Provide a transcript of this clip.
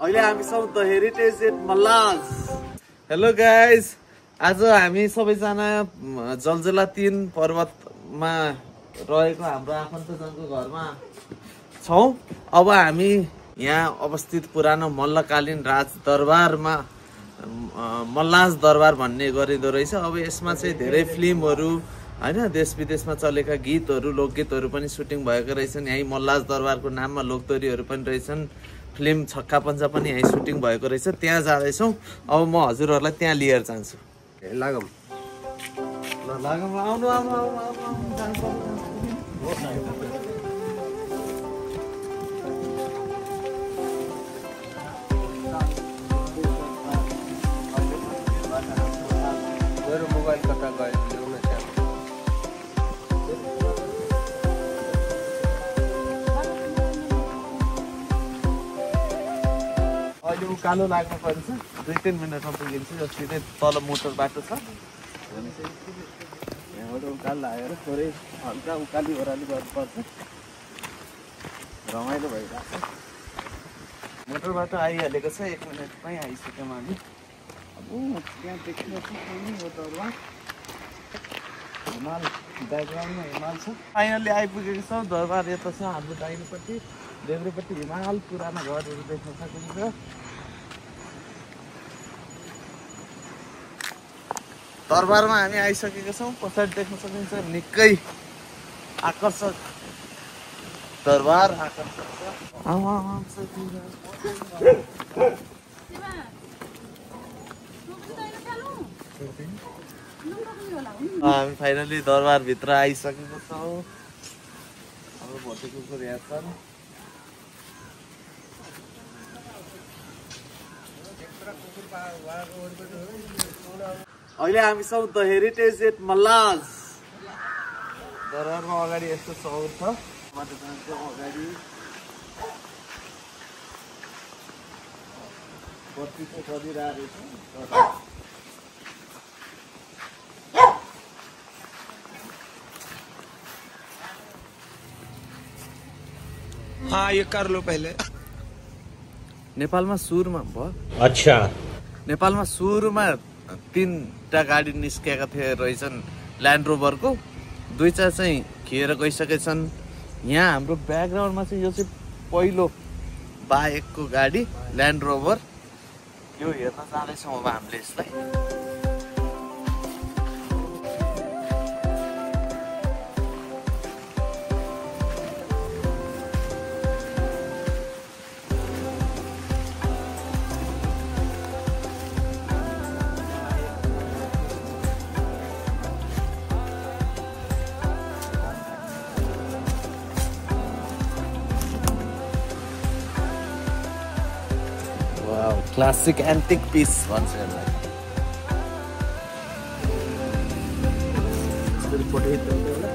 अहिले हामी छौँ the heritage at Mallas. Hello guys, आज हामी सबैजना जलजला 3 पर्वतमा रहेको हाम्रो आफन्तजनको घरमा छौँ। अब हामी यहाँ अवस्थित पुरानो मल्लकालीन राज दरबारमा मल्लाज दरबार भन्ने गरिँदो रहेछ। अब यसमा चाहिँ धेरै फिल्महरू हैन, देश विदेशमा चलेका गीतहरू लोकगीतहरू पनि सुटिङ भएको रहेछन्। यही मल्लाज दरबारको नाममा लोकतोरीहरू पनि रहेछन्। फिल्म छक्का पञ्जा पनि यही सुटिङ भएको रहेछ। त्यहाँ जाँदैछौँ। अब म हजुरहरूलाई त्यहाँ लिएर जान्छु। लागम ल लागम, आउनु आउनु आउनु आउनु जान्छु। मेरो मोबाइल कता गयो ल्याउन त्यहाँ। अहिले उकालो लाग्नु पर्छ, 2-3 मिनटमा पुगिन्छ। जस्तै चाहिँ तल मोटर बाटो छ, यहाँबाट उकालो लागेर थोरै हल्का उकाली ओह्राली गर्नुपर्छ। रमाइलो भइरहेको छ। मोटर बाटो आइहालेको छ, 1 मिनटमै आइसक्यौँ हामी। अब त्यहाँ देख्न सक्नु यो दरबार हिमाल, ब्याकग्राउन्डमा हिमाल छ। फाइनल्ली आइपुगेको छ दरबार। यता छ हाम्रो दाहिनेपट्टि, देब्रेपट्टि हिमाल, पुरानो घरहरू देख्न सकिन्छ। दरबारमा हामी आइसकेका छौँ। पछाडि देख्न सकिन्छ निकै आकर्षक दरबार, आकर्षक छ। हामी फाइनली दरबारभित्र आइसकेको छौँ। अब भोटे कुकुर यहाँ छन्। अहिले हामी छौँ द हेरिटेज एट मल्लाज दरबारमा। अगाडि यस्तो चौर छ, अगाडि बत्ती चाहिँ बजिरहेको रहेछ। हाँ, ये कर लो पहले। नेपालमा सुरुमा भयो। अच्छा, नेपालमा सुरुमा 3टा गाडी निस्केका थिए रहेछन् ल्यान्ड रोभरको। 2 चाहिँ खिएर गइसकेछन्। यहाँ हाम्रो ब्याकग्राउन्डमा चाहिँ यो चाहिँ पहिलो बाइकको गाडी ल्यान्ड रोभर। यो हेर्न जाँदैछौँ अब हामीले यसलाई। Wow, classic antique piece भन्छ यसलाई। यसरी फोटो खिच्नु होला।